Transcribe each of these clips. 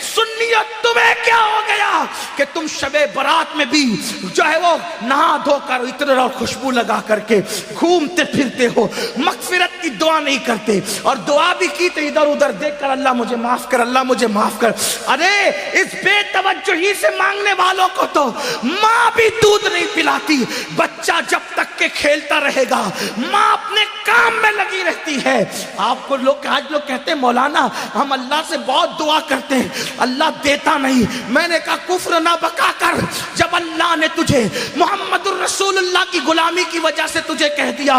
سنیت تمہیں کیا ہو گیا کہ تم شب برات میں بھی جو ہے وہ نہا دھو کر عطر اور خوشبو لگا کر کے گھومتے پھرتے ہو، مغفرت کی دعا نہیں کرتے، اور دعا بھی کی تو ادھر ادھر دیکھ کر اللہ مجھے معاف کر، اللہ مجھے معاف کر۔ ارے اس بے توجہی سے مانگنے والوں کو تو ماں بھی دودھ نہیں پلاتی۔ بچہ جب تک کہ کھیلتا رہے گا ماں اپنے کام میں لگی رہتی ہے۔ آپ کو آج لوگ کہتے ہیں مولانا ہم اللہ سے بہت دعا کرتے ہیں، اللہ دیتا نہیں۔ میں نے کہا کفر نہ بکا کر، جب اللہ نے تجھے محمد الرسول اللہ کی غلامی کی وجہ سے تجھے کہہ دیا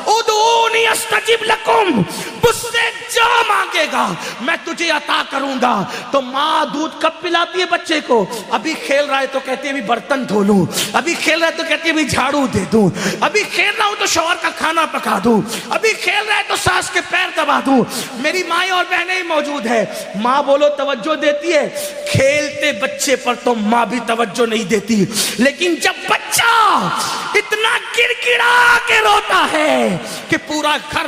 ادعونی استجب لکم، مجھ سے جو مانگے گا میں تجھے عطا کروں گا، تو ماں دودھ کب پلاتی ہے بچے کو؟ ابھی کھیل رہا ہے تو کہتی ہے ابھی برتن دھو لوں، ابھی کھیل رہا ہے تو کہتی ہے ابھی جھاڑو دے دوں، ابھی کھیل رہا ہوں تو شوہر کا کھانا پکا دوں، ابھی کھیل رہا ہے تو ساس کے پیر دبا دوں۔ میری مائیں اور بہنیں موجود ہے، ماں بولو توجہ دیتی ہے، کھیلتے بچے پر تو ماں بھی توجہ نہیں دیتی، لیکن جب بچہ اتنا گڑ گڑا کے روتا ہے کہ پورا گھر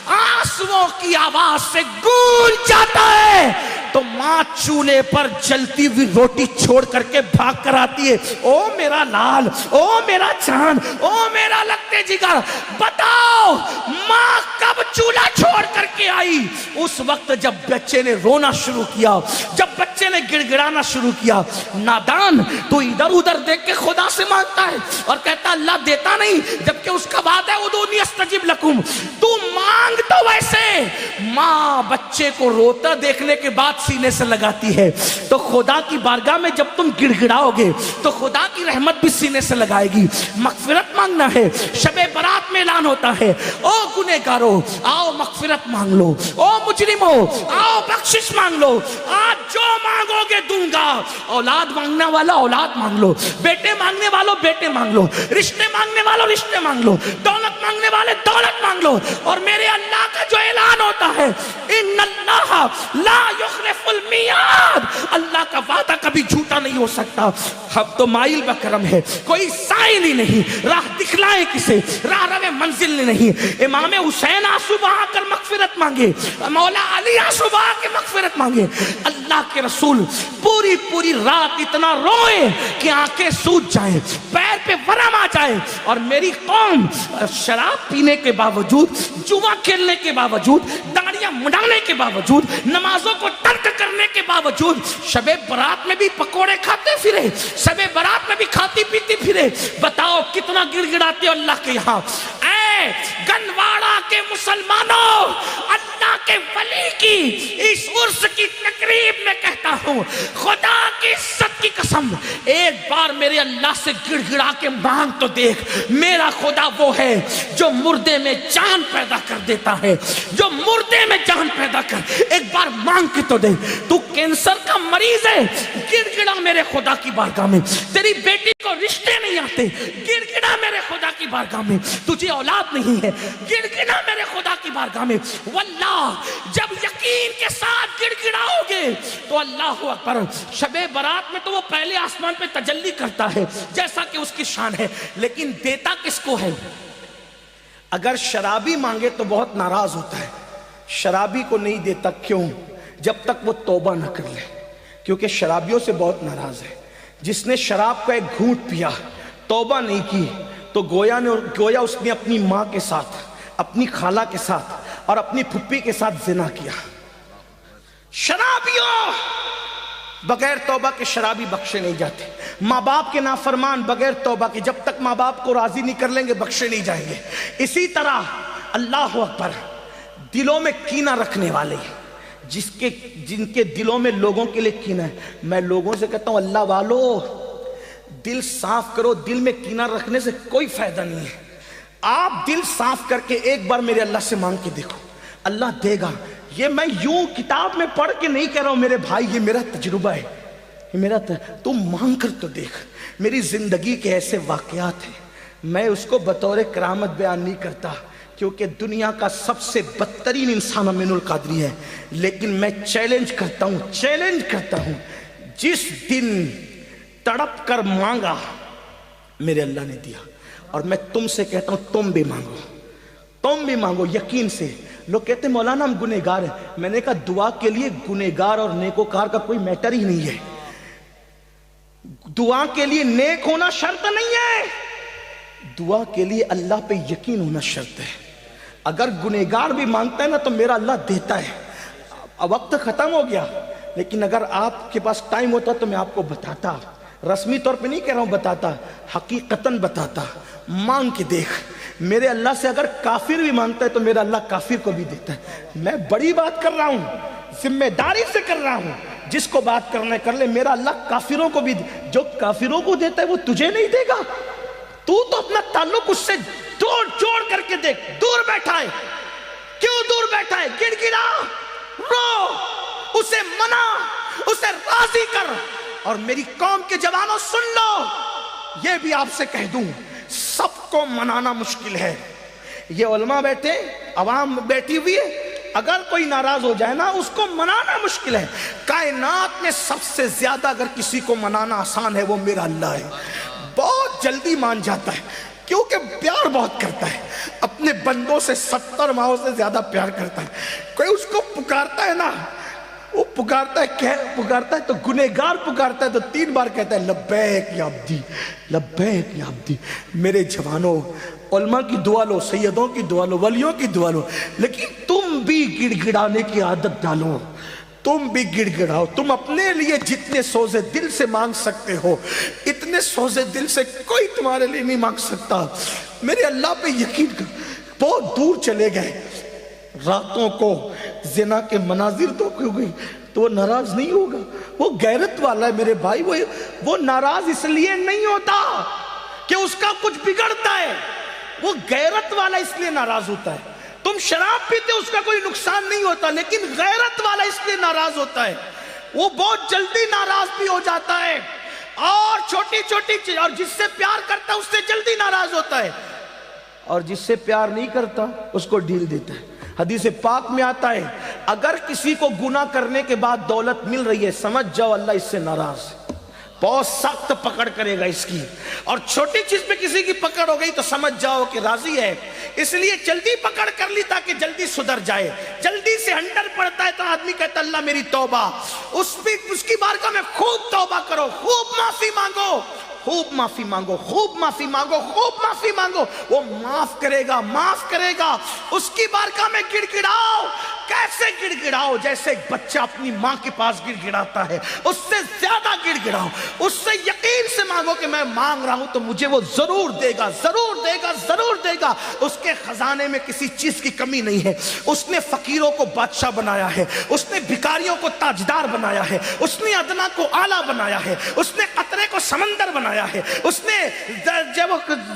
آنسوؤں کی آواز سے گونج جاتا ہے، تو ماں چولہے پر جلتی ہوئی روٹی چھوڑ کر کے بھاگ کر آتی ہے، او میرا لال، او میرا چاند، او میرا لگتے جگر، بتاؤ ماں کب چولہا چھوڑ کر کے آئی؟ اس وقت جب بچے نے رونا شروع کیا، جب بچے نے گڑ گڑانا شروع کیا۔ نادان تو ادھر ادھر دیکھ کے خدا سے مانگتا ہے اور کہتا اللہ دیتا نہیں، جبکہ اس کا وعدہ ہے ادعونی استجب لکم۔ تو مانگ تو ویسے، ماں بچے کو روتا دیکھنے کے بعد سینے سے لگاتی ہے، تو خدا کی بارگاہ میں جب تم گڑ گڑاؤ گے تو خدا کی رحمت بھی سینے سے لگائے گی۔ مغفرت مانگنا ہے، شب برات میں اعلان ہوتا ہے او گنہگارو آؤ مغفرت مانگ لو، او مجرمو آؤ بخشش مانگ لو، آج جو مانگو گے دوں گا۔ اولاد مانگنے والا اولاد مانگ لو، بیٹے مانگنے والوں بیٹے مانگ لو، رشتے مانگنے والوں رشتے مانگ لو، دولت مانگنے والے دولت مانگ لو، اور میرے اللہ کا جو اعلان ہوتا ہے ان اللہ لا یخلف المیعاد، اللہ کا وعدہ کبھی جھوٹا نہیں ہو سکتا۔ اب تو مائل بکرم ہے، کوئی سائل ہی نہیں، راہ دکھلائے کسے، راہ رو منزل نہیں۔ امام حسین آنسو بہا کر مغفرت مانگے، مولا علی آنسو بہا کے مغفرت مانگے، اللہ کے رسول پوری پوری رات اتنا روئے کہ آنکھیں سوج جائیں، پیر پہ ورم آ جائے، اور میری قوم شراب پینے کے باوجود، جوا کھیلنے کے باوجود، داڑیاں مڈانے کے باوجود، نمازوں کو ترک کرنے کے باوجود شب برات میں بھی پکوڑے کھاتے پھرے، شب برات میں بھی کھاتی پیتی پھرے۔ بتاؤ کتنا گڑ گڑاتے ہو اللہ کے یہاں۔ اے گنواڑا کے مسلمانوں، اللہ کے ولی کی اس عرس کی تقریب میں کہتا ہوں خدا کی عزت کی قسم، ایک بار میرے اللہ سے گڑ گڑا کے مانگ تو دیکھ۔ میرا خدا وہ ہے جو مردے میں جان پیدا کر دیتا ہے، جو مردے میں جان پیدا کر، ایک بار مانگ کے تو دیکھ۔ تو کینسر کا مریض ہے، گڑ گڑا میرے خدا کی بارگاہ میں۔ تیری بیٹی کو رشتے نہیں آتے، گڑ گڑا میرے خدا کی بارگاہ میں۔ تجھے اولاد نہیں ہے، گڑ گڑا میرے خدا کی بارگاہ میں۔ واللہ جب یقین کے ساتھ گڑ گڑاؤ گے تو اللہ اکبر، شب برات میں تو وہ پہلے آسمان پہ تجلی کرتا ہے جیسا کہ اس کی شان ہے، لیکن دیتا کس کو ہے؟ اگر شرابی مانگے تو بہت ناراض ہوتا ہے، شرابی کو نہیں دیتا، کیوں؟ جب تک وہ توبہ نہ کر لے، کیونکہ شرابیوں سے بہت ناراض ہے۔ جس نے شراب کا ایک گھونٹ پیا، توبہ نہیں کی، تو گویا اس نے اپنی ماں کے ساتھ، اپنی خالہ کے ساتھ اور اپنی پھپھی کے ساتھ زنا کیا۔ شرابیوں بغیر توبہ کے شرابی بخشے نہیں جاتے، ماں باپ کے نافرمان بغیر توبہ کے جب تک ماں باپ کو راضی نہیں کر لیں گے بخشے نہیں جائیں گے۔ اسی طرح اللہ اکبر، دلوں میں کینہ رکھنے والے، جن کے دلوں میں لوگوں کے لیے کینہ ہے، میں لوگوں سے کہتا ہوں اللہ والو دل صاف کرو، دل میں کینہ رکھنے سے کوئی فائدہ نہیں ہے۔ آپ دل صاف کر کے ایک بار میرے اللہ سے مانگ کے دیکھو، اللہ دے گا۔ یہ میں یوں کتاب میں پڑھ کے نہیں کہہ رہا ہوں میرے بھائی، یہ میرا تجربہ ہے، تم مانگ کر تو دیکھ۔ میری زندگی کے ایسے واقعات ہیں، میں اس کو بطور کرامت بیان نہیں کرتا کیونکہ دنیا کا سب سے بدترین انسان امین القادری ہے، لیکن میں چیلنج کرتا ہوں جس دن تڑپ کر مانگا میرے اللہ نے دیا۔ اور میں تم سے کہتا ہوں تم بھی مانگو یقین سے۔ لوگ کہتے ہیں مولانا ہم گنہگار ہیں. میں نے کہا دعا کے لیے گنہگار اور نیکوکار کا کوئی میٹر ہی نہیں ہے. دعا کے لیے نیک ہونا شرط نہیں ہے, دعا کے لیے اللہ پہ یقین ہونا شرط ہے. اگر گنہگار بھی مانگتا ہے نا تو میرا اللہ دیتا ہے. اب وقت ختم ہو گیا, لیکن اگر آپ کے پاس ٹائم ہوتا تو میں آپ کو بتاتا, رسمی طور پہ نہیں کہہ رہا ہوں, بتاتا, حقیقتاً بتاتا. مانگ کے دیکھ, میرے اللہ سے اگر کافر بھی مانگتا ہے تو میرا اللہ کافر کو بھی دیتا ہے. میں بڑی بات کر رہا ہوں, ذمہ داری سے کر رہا ہوں, جس کو بات کرنا ہے کر لے. میرا اللہ کافروں کو بھی, جو کافروں کو دیتا ہے وہ تجھے نہیں دے گا. تو اپنا تعلق اس سے جوڑ کر کے دیکھ. دور بیٹھا ہے, کیوں دور بیٹھا ہے؟ گڑ گڑا, رو, اسے منا, اسے راضی کر. اور میری قوم کے جوانوں سن لو, یہ بھی آپ سے کہہ دوں, سب کو منانا مشکل ہے. یہ علماء بیٹھے, عوام بیٹھی ہوئی ہے, اگر کوئی ناراض ہو جائے نا اس کو منانا مشکل ہے. کائنات میں سب سے زیادہ اگر کسی کو منانا آسان ہے وہ میرا اللہ ہے. بہت جلدی مان جاتا ہے کیونکہ پیار بہت کرتا ہے. اپنے بندوں سے 70 ماہوں سے زیادہ پیار کرتا ہے. کوئی اس کو پکارتا ہے نا, وہ پکارتا ہے تو گنہگار پکارتا ہے تو 3 بار کہتا ہے لبیک یا عبدی, لبیک یا عبدی. میرے جوانوں, علماء کی دعا لو, سیدوں کی دعا لو, ولیوں کی دعا لو, لیکن تم بھی گڑ گڑانے کی عادت ڈالو. تم بھی گڑ گڑاؤ. تم اپنے لیے جتنے سوزے دل سے مانگ سکتے ہو اتنے سوزے دل سے کوئی تمہارے لیے نہیں مانگ سکتا. میرے اللہ پہ یقین کر. بہت دور چلے گئے, راتوں کو زنا کے مناظر تو کیوں گئی تو وہ ناراض نہیں ہوگا. وہ غیرت والا ہے میرے بھائی. وہ ناراض اس لیے نہیں ہوتا کہ اس کا کچھ بگڑتا ہے, وہ غیرت والا اس لیے ناراض ہوتا ہے. تم شراب پیتے اس کا کوئی نقصان نہیں ہوتا, لیکن غیرت والا اس لیے ناراض ہوتا ہے. وہ بہت جلدی ناراض بھی ہو جاتا ہے, اور چھوٹی چھوٹی چیز, اور جس سے پیار کرتا ہے اس سے جلدی ناراض ہوتا ہے, اور جس سے پیار نہیں کرتا اس کو ڈھیل دیتا ہے. حدیث پاک میں آتا ہے اگر کسی کو گناہ کرنے کے بعد دولت مل رہی ہے سمجھ جاؤ اللہ اس سے ناراض ہے, بہت سخت پکڑ کرے گا اس کی. اور چھوٹی چیز پہ کسی کی پکڑ ہو گئی تو سمجھ جاؤ کہ راضی ہے, اس لیے جلدی پکڑ کر لی تاکہ جلدی سدھر جائے. جلدی سے ہنڈر پڑتا ہے تو آدمی کہتا اللہ میری توبہ, اس کی بارگاہ میں خوب توبہ کرو, خوب معافی مانگو, خوب معافی مانگو, خوب معافی مانگو, خوب معافی مانگو. وہ معاف کرے گا, معاف کرے گا. اس کی بارگاہ میں گڑ گڑاؤ. کیسے گڑ گڑاؤ؟ جیسے ایک بچہ اپنی ماں کے پاس گڑ گڑاتا ہے, اس سے زیادہ گڑ گڑاؤ. اس سے یقین سے مانگو کہ میں مانگ رہا ہوں تو مجھے وہ ضرور دے گا, ضرور دے گا, ضرور دے گا. اس کے خزانے میں کسی چیز کی کمی نہیں ہے. اس نے فقیروں کو بادشاہ بنایا ہے, اس نے بھکاریوں کو تاجدار بنایا ہے, اس نے ادنا کو اعلیٰ بنایا ہے, اس نے قطرے کو سمندر بنایا ہے, اس نے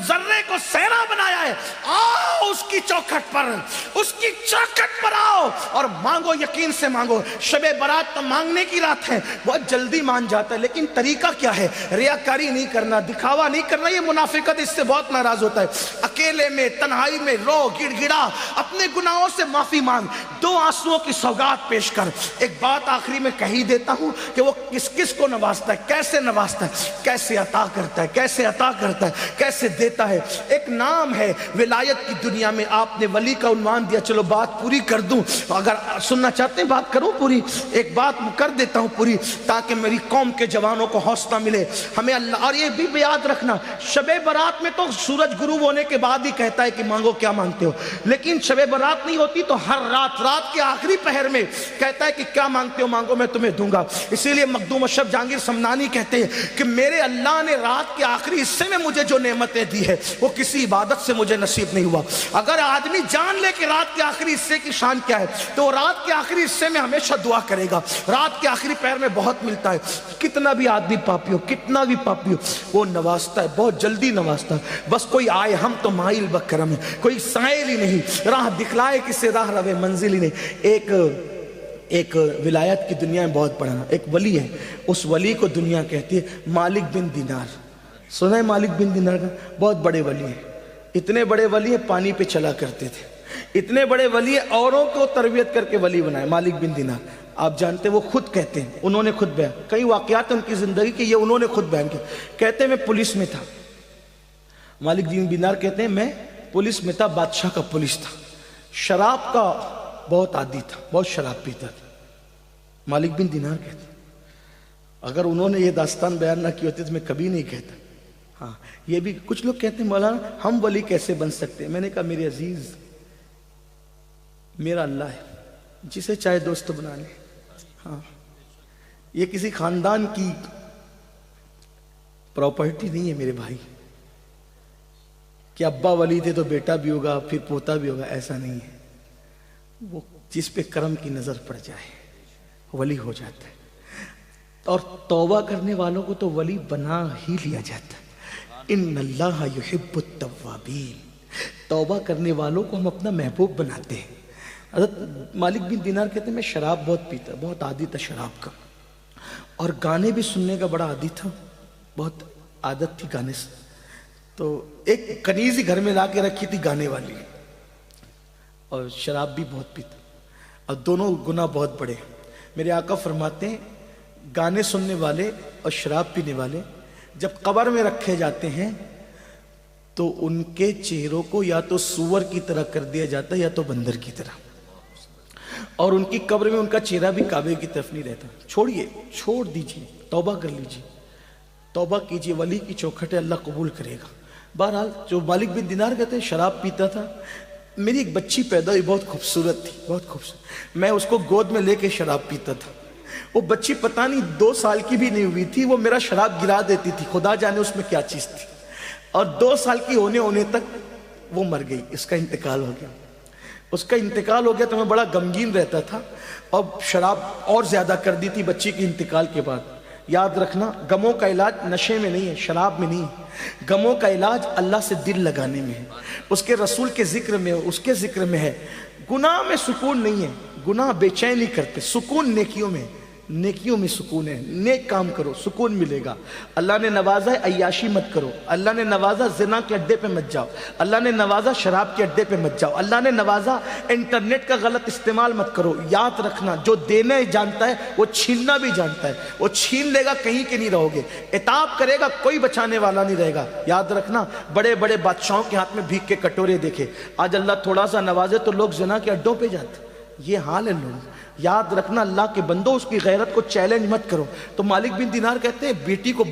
ذرے کو صحرا بنایا ہے. آؤ اس کی چوکھٹ پر, اس کی چوکھٹ پر آؤ اور مانگو, یقین سے مانگو. شب برات تو مانگنے کی رات ہے, بہت جلدی مان جاتا ہے, لیکن طریقہ کیا ہے؟ ریاکاری نہیں کرنا, دکھاوا نہیں کرنا. یہ منافقت, اس سے بہت ناراض ہوتا ہے. اکیلے میں تنہائی میں رو, گڑ گڑا, اپنے گناہوں سے معافی مانگ, 2 آنسوؤں کی سوگات پیش کر. ایک بات آخری میں کہی دیتا ہوں کہ وہ کس کس کو نوازتا ہے, کیسے نوازتا ہے, کیسے عطا کرتا ہے, کیسے عطا کرتا ہے, کیسے دیتا ہے. ایک نام ہے ولایت کی دنیا میں, آپ نے ولی کا عنوان دیا, چلو بات پوری کر دوں. اگر سننا چاہتے ہیں بات کروں پوری, ایک بات کر دیتا ہوں پوری تاکہ میری قوم کے جوانوں کو حوصلہ ملے. ہمیں اللہ, اور یہ بھی یاد رکھنا, شب برات میں تو سورج غروب ہونے کے بعد ہی کہتا ہے کہ مانگو کیا مانگتے ہو, لیکن شب برات نہیں ہوتی تو ہر رات کے آخری پہر میں کہتا ہے کہ کیا مانگتے ہو مانگو میں تمہیں دوں گا. اسی لیے مخدوم اشرف جہانگیر سمنانی کہتے ہیں کہ میرے اللہ نے رات کے آخری حصے میں مجھے جو نعمتیں دی ہے وہ کسی عبادت سے مجھے نصیب نہیں ہوا. اگر آدمی جان لے کہ رات کے آخری حصے کی شان کیا ہے تو رات کے آخری حصے میں ہمیشہ دعا کرے گا. رات کے آخری پہر میں بہت ملتا ہے. کتنا بھی آدمی پاپی ہو, کتنا بھی پاپی ہو, وہ نوازتا ہے, بہت جلدی نوازتا ہے. بس کوئی آئے, ہم تو مائل بکرم ہے, کوئی سائل ہی نہیں, راہ دکھلائے کسے راہ روے منزل ہی نہیں. ایک ولایت کی دنیا میں بہت بڑا ایک ولی ہے, اس ولی کو دنیا کہتی ہے مالک بن دینار. سنا ہے مالک بن دینار کا؟ بہت بڑے ولی ہیں, اتنے بڑے ولی ہیں پانی پہ چلا کرتے تھے, اتنے بڑے ولی ہیں اوروں کو تربیت کر کے ولی بنائے. مالک بن دینار آپ جانتے ہیں, وہ خود کہتے ہیں, انہوں نے خود بیان, کئی واقعات ان کی زندگی کے یہ انہوں نے خود بیان کیا. کہتے ہیں میں پولیس میں تھا. مالک بن دینار کہتے ہیں میں پولیس میں تھا, بادشاہ کا پولیس تھا. شراب کا بہت عادی تھا، بہت شراب پیتا تھا. مالک بن دینار کہتے اگر انہوں نے یہ داستان بیان نہ کی ہوتی تو میں کبھی نہیں کہتا. ہاں یہ بھی کچھ لوگ کہتے ہیں مولانا ہم ولی کیسے بن سکتے ہیں؟ میں نے کہا میرے عزیز میرا اللہ ہے جسے چاہے دوست بنا لے. ہاں یہ کسی خاندان کی پراپرٹی نہیں ہے میرے بھائی کہ ابا ولی تھے تو بیٹا بھی ہوگا پھر پوتا بھی ہوگا، ایسا نہیں ہے. وہ جس پہ کرم کی نظر پڑ جائے ولی ہو جاتا ہے. اور توبہ کرنے والوں کو تو ولی بنا ہی لیا جاتا ہے. ان اللہ یحب التوابین، توبہ کرنے والوں کو ہم اپنا محبوب بناتے ہیں. حضرت مالک بن دینار کہتے ہیں میں شراب بہت پیتا، بہت عادی تھا شراب کا، اور گانے بھی سننے کا بڑا عادی تھا، بہت عادت تھی گانے سے. تو ایک کنیز ہی گھر میں لا کے رکھی تھی گانے والی، اور شراب بھی بہت پیتا، اور دونوں گناہ بہت بڑے. میرے آقا فرماتے ہیں گانے سننے والے اور شراب پینے والے جب قبر میں رکھے جاتے ہیں تو ان کے چہروں کو یا تو سور کی طرح کر دیا جاتا ہے یا تو بندر کی طرح، اور ان کی قبر میں ان کا چہرہ بھی کعبے کی طرف نہیں رہتا. چھوڑیے، چھوڑ دیجیے، توبہ کر لیجیے، توبہ کیجیے، ولی کی چوکھٹ ہے، اللہ قبول کرے گا. بہرحال جو مالک بن دینار کہتے ہیں شراب پیتا تھا. میری ایک بچی پیدا ہوئی، بہت خوبصورت تھی، بہت خوبصورت. میں اس کو گود میں لے کے شراب پیتا تھا. وہ بچی پتہ نہیں 2 سال کی بھی نہیں ہوئی تھی، وہ میرا شراب گرا دیتی تھی، خدا جانے اس میں کیا چیز تھی. اور 2 سال کی ہونے تک وہ مر گئی، اس کا انتقال ہو گیا. اس کا انتقال ہو گیا تو میں بڑا غمگین رہتا تھا، اور شراب اور زیادہ کر دی تھی بچی کے انتقال کے بعد. یاد رکھنا غموں کا علاج نشے میں نہیں ہے، شراب میں نہیں ہے. غموں کا علاج اللہ سے دل لگانے میں ہے، اس کے رسول کے ذکر میں ہے، اس کے ذکر میں ہے. گناہ میں سکون نہیں ہے، گناہ بے چینی کرتے، سکون نیکیوں میں، نیکیوں میں سکون ہے. نیک کام کرو سکون ملے گا. اللہ نے نوازا ہے عیاشی مت کرو، اللہ نے نوازا زنا کے اڈے پہ مت جاؤ، اللہ نے نوازا شراب کے اڈے پہ مت جاؤ، اللہ نے نوازا انٹرنیٹ کا غلط استعمال مت کرو. یاد رکھنا جو دینے جانتا ہے وہ چھیننا بھی جانتا ہے، وہ چھین لے گا کہیں کے نہیں رہو گے، عتاب کرے گا کوئی بچانے والا نہیں رہے گا. یاد رکھنا بڑے بڑے بادشاہوں کے ہاتھ میں بھیک کے کٹورے دیکھے، آج اللہ تھوڑا سا نوازے تو لوگ زنا کے اڈوں پہ جاتے. یہ حال ہے لوگ. یاد رکھنا اللہ کے بندوں اس کی غیرت کو چیلنج مت کرو. تو مالک بن دینار کہتے ہیں بیٹی کو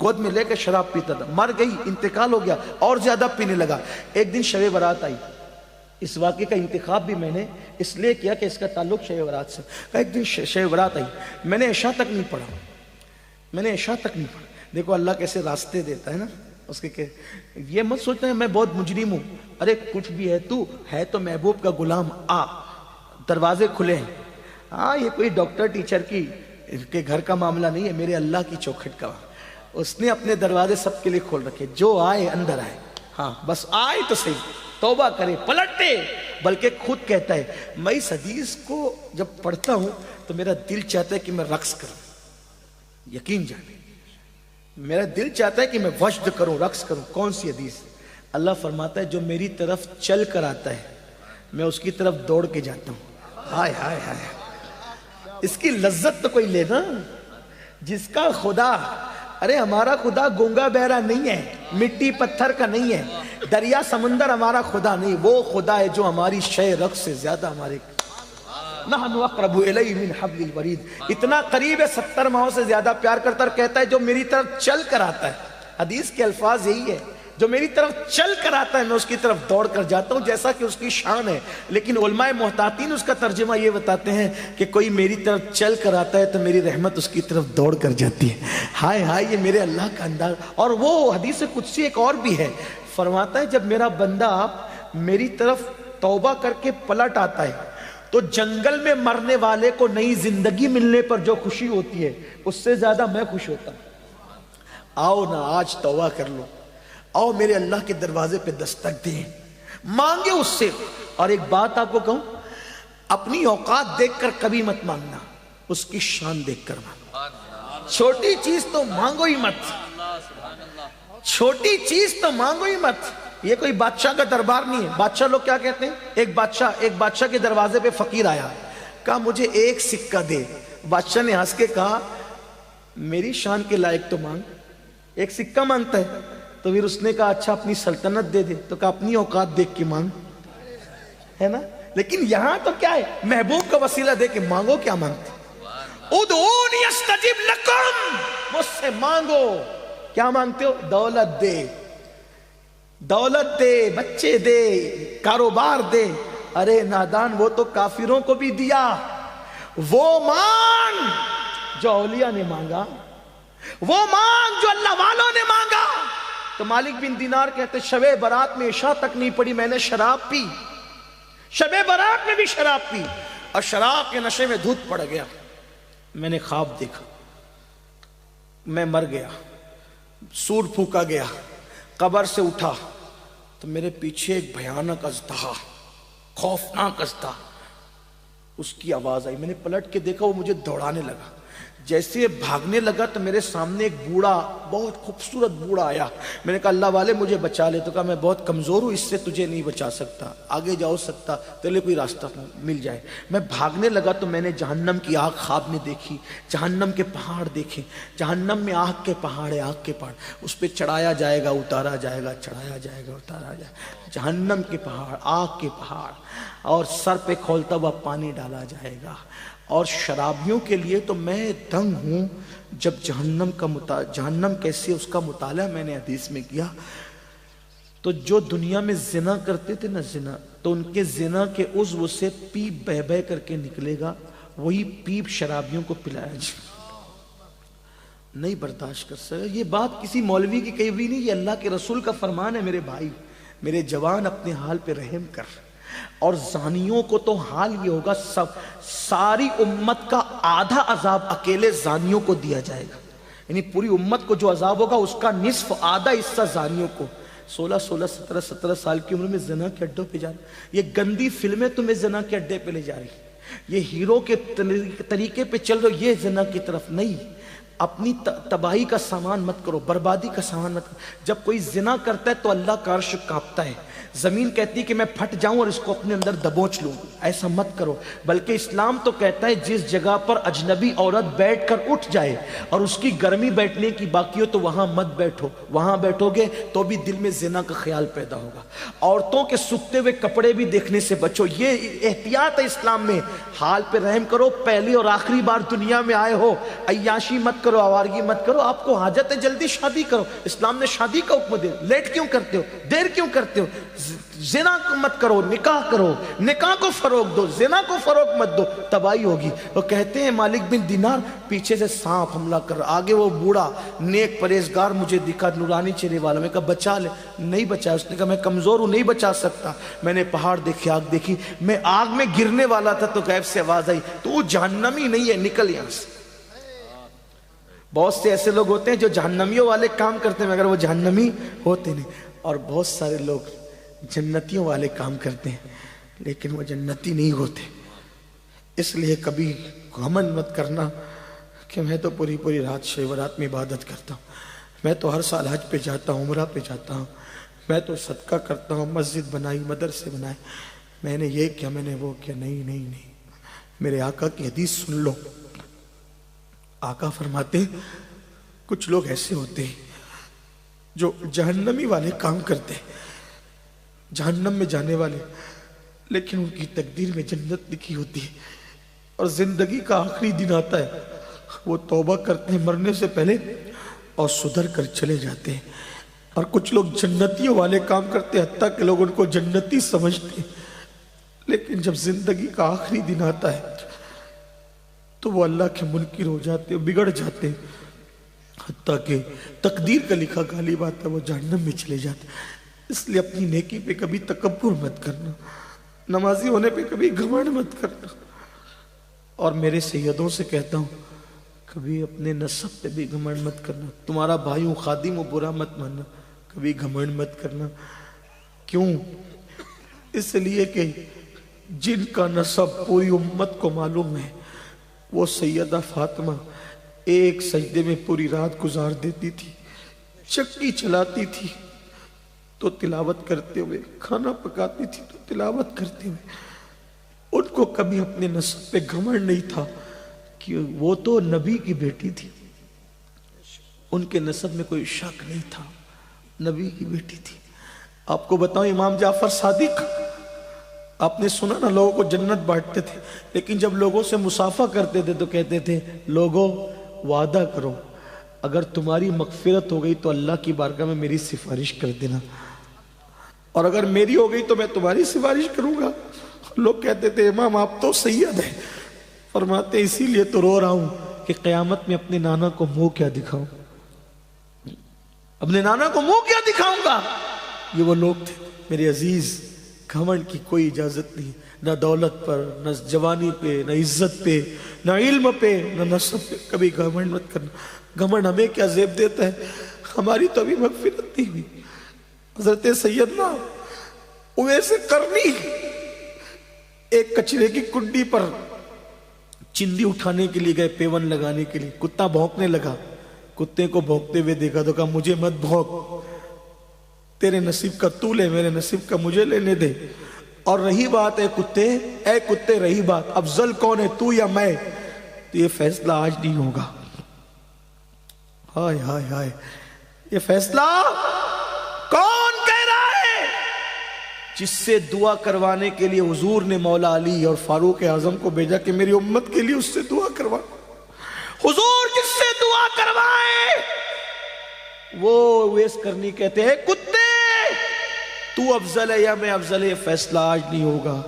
گود میں لے کے شراب پیتا تھا، مر گئی، انتقال ہو گیا، اور زیادہ پینے لگا. ایک دن شب برات آئی. اس واقعے کا انتخاب بھی میں نے اس لیے کیا کہ اس کا تعلق شب برات سے. ایک دن شب برات آئی، میں نے عشاء تک نہیں پڑھا، دیکھو اللہ کیسے راستے دیتا ہے نا اس کے. یہ مت سوچنا ہے میں بہت مجرم ہوں، ارے کچھ بھی ہے، تو ہے تو محبوب کا غلام، آ دروازے کھلے ہیں. ہاں یہ کوئی ڈاکٹر ٹیچر کے گھر کا معاملہ نہیں ہے، میرے اللہ کی چوکھٹ کا. اس نے اپنے دروازے سب کے لیے کھول رکھے، جو آئے اندر آئے. ہاں بس آئے تو صحیح، توبہ کرے، پلٹے. بلکہ خود کہتا ہے میں اس حدیث کو جب پڑھتا ہوں تو میرا دل چاہتا ہے کہ میں رقص کروں. یقین جانے میرا دل چاہتا ہے کہ میں وجد کروں، رقص کروں. کون سی حدیث؟ اللہ فرماتا ہے جو میری طرف چل کر آتا ہے میں اس کی طرف دوڑ کے جاتا ہوں. ہائے ہائے ہائے، اس کی لذت تو کوئی لینا. جس کا خدا، ارے ہمارا خدا گونگا بہرا نہیں ہے، مٹی پتھر کا نہیں ہے، دریا سمندر ہمارا خدا نہیں. وہ خدا ہے جو ہماری شے رقص سے زیادہ ہمارے نحن اقرب الیہ من حبل الورید، اتنا قریب ہے، 70 ماہوں سے زیادہ پیار کرتا. اور کہتا ہے جو میری طرف چل کر آتا ہے، حدیث کے الفاظ یہی ہے، جو میری طرف چل کر آتا ہے میں اس کی طرف دوڑ کر جاتا ہوں، جیسا کہ اس کی شان ہے. لیکن علماء محتاطین اس کا ترجمہ یہ بتاتے ہیں کہ کوئی میری طرف چل کر آتا ہے تو میری رحمت اس کی طرف دوڑ کر جاتی ہے. ہائے ہائے، یہ میرے اللہ کا انداز. اور وہ حدیث قدسی ایک اور بھی ہے، فرماتا ہے جب میرا بندہ میری طرف توبہ کر کے پلٹ آتا ہے تو جنگل میں مرنے والے کو نئی زندگی ملنے پر جو خوشی ہوتی ہے اس سے زیادہ میں خوش ہوتا ہوں. آؤ نا آج توبہ کر لو، آؤ میرے اللہ کے دروازے پہ دستک دیں، مانگے اس سے. اور ایک بات آپ کو کہوں، اپنی اوقات دیکھ کر کبھی مت مانگنا، اس کی شان دیکھ کر مانگنا. چھوٹی چیز تو مانگو ہی مت، چھوٹی چیز تو مانگو ہی مت. یہ کوئی بادشاہ کا دربار نہیں ہے. بادشاہ لوگ کیا کہتے ہیں؟ ایک بادشاہ کے دروازے پہ فقیر آیا، کہا مجھے 1 سکہ دے. بادشاہ نے ہنس کے کہا میری شان کے لائق تو مانگ. 1 سکہ مانگتا ہے؟ تو پھر اس نے کہا اچھا اپنی سلطنت دے دے. تو کہا اپنی اوقات دیکھ کے مانگ، ہے نا. لیکن یہاں تو کیا ہے، محبوب کا وسیلہ دے کے مانگو، کیا مانگتے؟ ادعونی استجب لکم، مجھ سے مانگو. کیا مانگتے ہو؟ دولت دے، دولت دے، بچے دے، کاروبار دے. ارے نادان، وہ تو کافروں کو بھی دیا. وہ مانگ جو اولیاء نے مانگا، وہ مانگ جو اللہ والوں نے مانگا. تو مالک بن دینار کہتے شب برات میں عشاء تک نہیں پڑی، میں نے شراب پی، شب برات میں بھی شراب پی، اور شراب کے نشے میں دھوت پڑ گیا. میں نے خواب دیکھا، میں مر گیا، سور پھونکا گیا، قبر سے اٹھا تو میرے پیچھے ایک بھیانک اژدہا، خوفناک اژدہا، اس کی آواز آئی. میں نے پلٹ کے دیکھا، وہ مجھے دوڑانے لگا. جیسے بھاگنے لگا تو میرے سامنے ایک بوڑھا، بہت خوبصورت بوڑھا آیا. میں نے کہا اللہ والے مجھے بچا لے. تو کہا میں بہت کمزور ہوں، اس سے تجھے نہیں بچا سکتا، آگے جاؤ سکتا تیرے لیے کوئی راستہ مل جائے. میں بھاگنے لگا تو میں نے جہنم کی آگ خواب میں دیکھی، جہنم کے پہاڑ دیکھے. جہنم میں آگ کے پہاڑ ہے، آگ کے پہاڑ، اس پہ چڑھایا جائے گا، اتارا جائے گا، چڑھایا جائے گا، اتارا جائے گا. جہنم کے پہاڑ، آگ کے پہاڑ، اور سر پہ کھولتا ہوا پانی ڈالا جائے گا. اور شرابیوں کے لیے تو میں دنگ ہوں. جب جہنم کیسی ہے اس کا مطالعہ میں نے حدیث میں کیا، تو جو دنیا میں زنا کرتے تھے نا، زنا، تو ان کے زنا کے عضو سے پیپ بہ بہ کر کے نکلے گا، وہی پیپ شرابیوں کو پلایا جائے. نہیں برداشت کر سکتا. یہ بات کسی مولوی کی کہی ہوئی نہیں، یہ اللہ کے رسول کا فرمان ہے. میرے بھائی، میرے جوان، اپنے حال پہ رحم کر. اور زانیوں کو تو حال یہ ہوگا، ساری امت کا آدھا عذاب اکیلے زانیوں کو دیا جائے گا. یعنی پوری امت کو جو عذاب ہوگا اس کا نصف، آدھا حصہ زانیوں کو. 16 سال کی عمر میں زنا کے اڈوں پہ جا رہی، یہ گندی فلمیں تمہیں زنا کے اڈے پہ لے جا رہی، یہ ہیرو کے طریقے پہ چل رہے، یہ زنا کی طرف نہیں. اپنی تباہی کا سامان مت کرو، بربادی کا سامان مت کرو. جب کوئی زنا کرتا ہے تو اللہ کا عرش کانپتا ہے، زمین کہتی ہے کہ میں پھٹ جاؤں اور اس کو اپنے اندر دبوچ لوں. ایسا مت کرو. بلکہ اسلام تو کہتا ہے جس جگہ پر اجنبی عورت بیٹھ کر اٹھ جائے اور اس کی گرمی بیٹھنے کی باقی ہو تو وہاں مت بیٹھو. وہاں بیٹھو گے تو بھی دل میں زنا کا خیال پیدا ہوگا. عورتوں کے سکھتے ہوئے کپڑے بھی دیکھنے سے بچو، یہ احتیاط ہے اسلام میں. حال پہ رحم کرو. پہلی اور آخری بار دنیا میں آئے ہو، عیاشی مت کرو، آوارگی مت کرو. آپ کو حاجت ہے جلدی شادی کرو. اسلام نے شادی کا حکم دیا. لیٹ کیوں کرتے ہو؟ دیر کیوں کرتے ہو؟ زنا مت کرو، نکاح کرو. نکاح کو فروغ دو، زنا کو فروغ مت دو، تباہی ہوگی. وہ کہتے ہیں مالک بن دینار، پیچھے سے سانپ حملہ کر، آگے وہ بوڑھا نیک پرہیزگار مجھے دکھا، نورانی چہرے والا. میں کہا بچا لے. نہیں بچا. اس نے کہا میں کمزور ہوں، نہیں بچا سکتا. میں نے پہاڑ دیکھے، آگ دیکھی، میں آگ میں گرنے والا تھا تو غیب سے آواز آئی تو وہ جہنمی نہیں ہے، نکل یہاں سے. بہت سے ایسے لوگ ہوتے ہیں جو جہنمیوں والے کام کرتے ہیں مگر وہ جہنمی ہوتے نہیں. اور بہت سارے لوگ جنتیوں والے کام کرتے ہیں لیکن وہ جنتی نہیں ہوتے. اس لیے کبھی گھمنڈ مت کرنا کہ میں تو پوری رات شب برات میں عبادت کرتا ہوں، میں تو ہر سال حج پہ جاتا ہوں، عمرہ پہ جاتا ہوں، میں تو صدقہ کرتا ہوں، مسجد بنائی، مدرسے بنائے، میں نے یہ کیا، میں نے وہ کیا. نہیں. میرے آقا کی حدیث سن لو. آقا فرماتے کچھ لوگ ایسے ہوتے ہیں جو جہنمی والے کام کرتے ہیں، جہنم میں جانے والے، لیکن ان کی تقدیر میں جنت لکھی ہوتی ہے. اور زندگی کا آخری دن آتا ہے، وہ توبہ کرتے ہیں مرنے سے پہلے اور سدھر کر چلے جاتے ہیں. اور کچھ لوگ جنتیوں والے کام کرتے ہیں، حتیٰ کہ لوگ ان کو جنتی سمجھتے ہیں، لیکن جب زندگی کا آخری دن آتا ہے تو وہ اللہ کے منکر ہو جاتے ہیں، بگڑ جاتے ہیں، حتیٰ کہ تقدیر کا لکھا غالب آتا ہے، وہ جہنم میں چلے جاتے ہیں. اس لیے اپنی نیکی پہ کبھی تکبر مت کرنا، نمازی ہونے پہ کبھی گھمنڈ مت کرنا. اور میرے سیدوں سے کہتا ہوں کبھی اپنے نسب پہ بھی گھمنڈ مت کرنا. تمہارا بھائی ہوں، خادم ہوں، برا مت ماننا، کبھی گھمنڈ مت کرنا. کیوں؟ اس لیے کہ جن کا نسب پوری امت کو معلوم ہے، وہ سیدہ فاطمہ ایک سجدے میں پوری رات گزار دیتی تھی، چکی چلاتی تھی تو تلاوت کرتے ہوئے، کھانا پکاتی تھی تو تلاوت کرتے ہوئے. ان کو کبھی اپنے نسب پہ گھمنڈ نہیں تھا کہ وہ تو نبی کی بیٹی تھی. ان کے نسب میں کوئی شک نہیں تھا، نبی کی بیٹی تھی. آپ کو بتاؤں امام جعفر صادق آپ نے سنا نا لوگوں کو جنت بانٹتے تھے، لیکن جب لوگوں سے مصافحہ کرتے تھے تو کہتے تھے لوگوں وعدہ کرو اگر تمہاری مغفرت ہو گئی تو اللہ کی بارگاہ میں میری سفارش کر دینا، اور اگر میری ہو گئی تو میں تمہاری سفارش کروں گا۔ لوگ کہتے تھے امام آپ تو سید ہیں، فرماتے اسی لیے تو رو رہا ہوں کہ قیامت میں اپنے نانا کو منہ کیا دکھاؤں، اپنے نانا کو منہ کیا دکھاؤں گا۔ یہ وہ لوگ تھے میرے عزیز، گھمنڈ کی کوئی اجازت نہیں، نہ دولت پر، نہ جوانی پہ، نہ عزت پہ، نہ علم پہ، نہ نسب پہ، کبھی گھمنڈ مت کرنا۔ گھمنڈ ہمیں کیا زیب دیتا ہے، ہماری تو ابھی مغفرت نہیں ہوئی۔ حضرت سیدنا اویس قرنی ایک کچرے کی کنڈی پر چندی اٹھانے کے لیے گئے، پیون لگانے کے لیے، کتا بھونکنے لگا، کتے کو بھونکتے ہوئے دیکھا تو کہا مجھے مت بھونک، تیرے نصیب کا تو لے، میرے نصیب کا مجھے لینے دے۔ اور رہی بات اے کتے رہی بات افضل کون ہے، تو یا میں، تو یہ فیصلہ آج نہیں ہوگا۔ ہائے ہائے ہائے، یہ فیصلہ کون کہہ رہا ہے؟ جس سے دعا کروانے کے لیے حضور نے مولا علی اور فاروق اعظم کو بھیجا کہ میری امت کے لیے اس سے دعا کروا۔ حضور جس سے دعا کروائے وہ اویس قرنی کہتے ہیں کتے تو افضل ہے یا میں افضل ہے، فیصلہ آج نہیں ہوگا،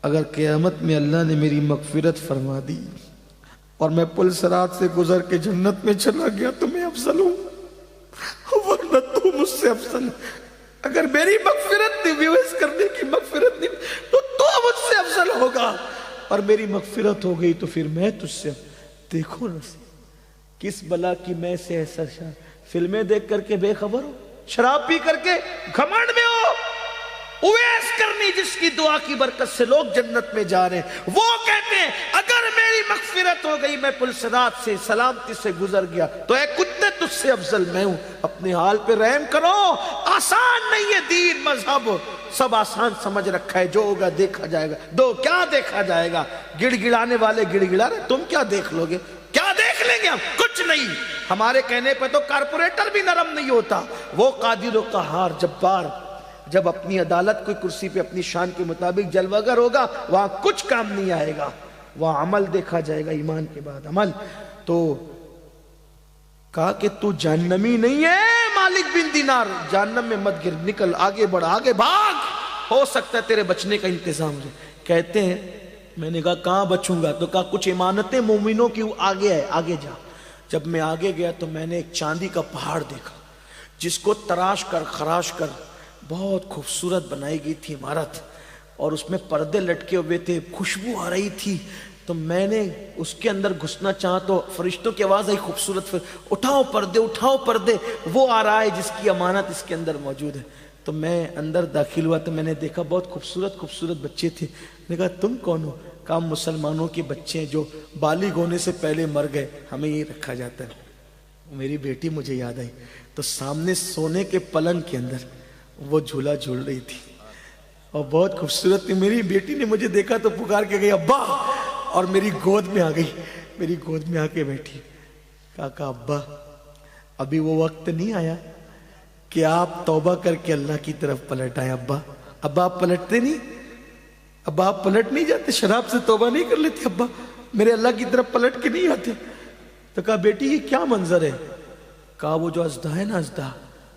اگر قیامت میں اللہ نے میری مغفرت فرما دی اور میں پل صراط سے گزر کے جنت میں چلا گیا تو میں افضل ہوں، ورنہ تو مجھ سے افضل ہے۔ اگر میری مغفرت نہیں، اویس قرنی کی مغفرت نہیں، تو مجھ سے افضل ہوگا، اور میری مغفرت ہو گئی تو پھر میں تجھ سے۔ دیکھو نا کس بلا کی میں سے ایسا فلمیں دیکھ کر کے بے خبر ہو، شراب پی کر کے گھمنڈ میں ہو۔ اویس قرنی جس کی دعا کی برکت سے لوگ جنت میں جا رہے ہیں، وہ کہتے ہیں اگر میری مغفرت ہو گئی، میں پل صراط سے سلامتی سے گزر گیا تو اے کتے تجھ سے افضل میں ہوں۔ اپنے حال پہ رحم کرو، آسان نہیں ہے دین مذہب، سب آسان سمجھ رکھا ہے، جو ہوگا دیکھا جائے گا۔ دو کیا دیکھا جائے گا، گڑ گڑانے والے گڑ گڑا رہے، تم کیا دیکھ لو گے، کیا دیکھ لیں گے ہم، کچھ نہیں۔ ہمارے کہنے پہ تو کارپوریٹر بھی نرم نہیں ہوتا، وہ قادر و قہار جبار جب اپنی عدالت کوئی کرسی پہ اپنی شان کے مطابق جلوگر ہوگا، وہاں کچھ کام نہیں آئے گا، وہاں عمل دیکھا جائے گا، ایمان کے بعد عمل۔ تو کہا کہ تو جہنمی نہیں ہے مالک بن دینار، جہنم میں مت گر، نکل، آگے بڑھ، آگے بھاگ، ہو سکتا ہے تیرے بچنے کا انتظام ہو۔ کہتے ہیں میں نے کہا کہاں بچوں گا، تو کہا کچھ امانتیں مومنوں کی آگے ہے، آگے جا۔ جب میں آگے گیا تو میں نے ایک چاندی کا پہاڑ دیکھا جس کو تراش کر خراش کر بہت خوبصورت بنائی گئی تھی عمارت، اور اس میں پردے لٹکے ہوئے تھے، خوشبو آ رہی تھی۔ تو میں نے اس کے اندر گھسنا چاہا تو فرشتوں کی آواز آئی خوبصورت، اٹھاؤ پردے، اٹھاؤ پردے، وہ آ رہا ہے جس کی امانت اس کے اندر موجود ہے۔ تو میں اندر داخل ہوا تو میں نے دیکھا بہت خوبصورت خوبصورت بچے تھے۔ میں نے کہا تم کون ہو؟ کہا مسلمانوں کے بچے ہیں جو بالغ ہونے سے پہلے مر گئے، ہمیں یہ رکھا جاتا ہے۔ میری بیٹی مجھے یاد آئی، تو سامنے سونے کے پلنگ کے اندر وہ جھولا جھول رہی تھی اور بہت خوبصورت تھی۔ میری بیٹی نے مجھے دیکھا تو پکار کے گئی ابا، اور میری گود میں آ گئی، میری گود میں آ کے بیٹھی۔ کہا ابا ابھی وہ وقت نہیں آیا کہ آپ توبہ کر کے اللہ کی طرف پلٹ آئے۔ ابا آپ پلٹتے نہیں، ابا آپ پلٹ نہیں جاتے، شراب سے توبہ نہیں کر لیتے ابا، میرے اللہ کی طرف پلٹ کے نہیں آتے؟ تو کہا بیٹی یہ کیا منظر ہے؟ کہا وہ جو ازدہ ہے نا، ازدہ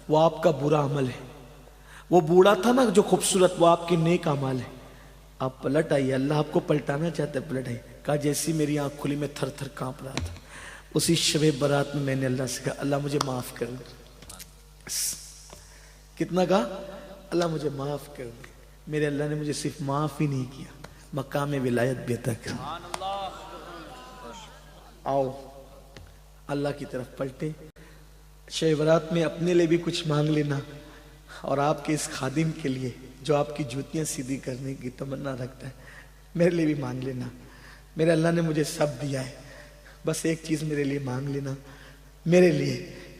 وہ آپ کا برا عمل ہے، وہ بوڑھا تھا نا جو خوبصورت، وہ آپ کے نیک اعمال ہے، آپ پلٹ آئیے، اللہ آپ کو پلٹانا چاہتا ہے، پلٹ آئیے۔ کہا جیسی میری آنکھ کھلی میں تھر تھر کانپ رہا تھا، اسی شب برات میں نے اللہ سے کہا اللہ مجھے معاف کر دے۔ کتنا کہا؟ اللہ مجھے معاف کر دے۔ میرے اللہ نے مجھے صرف معاف ہی نہیں کیا، مقام ولایت بھی عطا کر۔ آؤ اللہ کی طرف پلٹے، شب برات میں اپنے لیے بھی کچھ مانگ لینا، اور آپ کے اس خادم کے لیے جو آپ کی جوتیاں سیدھی کرنے کی تمنا رکھتا ہے، میرے لیے بھی مانگ لینا۔ میرے اللہ نے مجھے سب دیا ہے، بس ایک چیز میرے لیے مانگ لینا، میرے لیے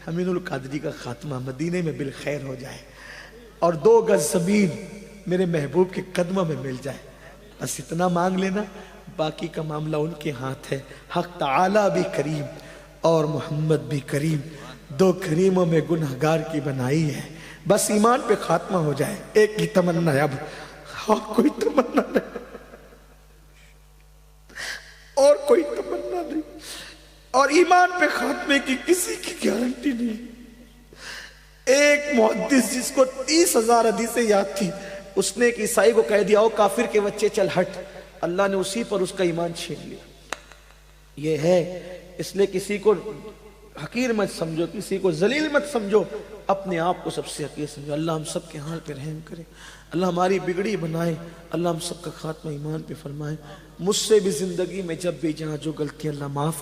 امین القادری کا خاتمہ مدینے میں بالخیر ہو جائے، اور 2 گز زمین میرے محبوب کے قدموں میں مل جائے، بس اتنا مانگ لینا، باقی کا معاملہ ان کے ہاتھ ہے۔ حق تعالی بھی کریم اور محمد بھی کریم، 2 کریموں میں گنہگار کی بنائی ہے، بس ایمان پہ خاتمہ ہو جائے۔ ایک ہی تمنا ہے اب، اور کوئی تمنا نہیں، اور کوئی تمنا نہیں، اور ایمان پہ خاتمے کی کسی کی گارنٹی نہیں۔ ایک محدث جس کو 30,000 حدیثیں یاد تھی، اس نے ایک عیسائی کو کہہ دیا او کافر کے بچے چل ہٹ، اللہ نے اسی پر اس کا ایمان چھین لیا۔ یہ ہے، اس لیے کسی کو حقیر مت سمجھو، کسی کو ذلیل مت سمجھو، اپنے آپ کو سب سے حقیر سمجھو۔ اللہ ہم سب کے حال پہ رحم کرے، اللہ ہماری بگڑی بنائے، اللہ ہم سب کا خاتمہ ایمان پہ فرمائے۔ مجھ سے بھی زندگی میں جب بھی جہاں جو غلطی اللہ معاف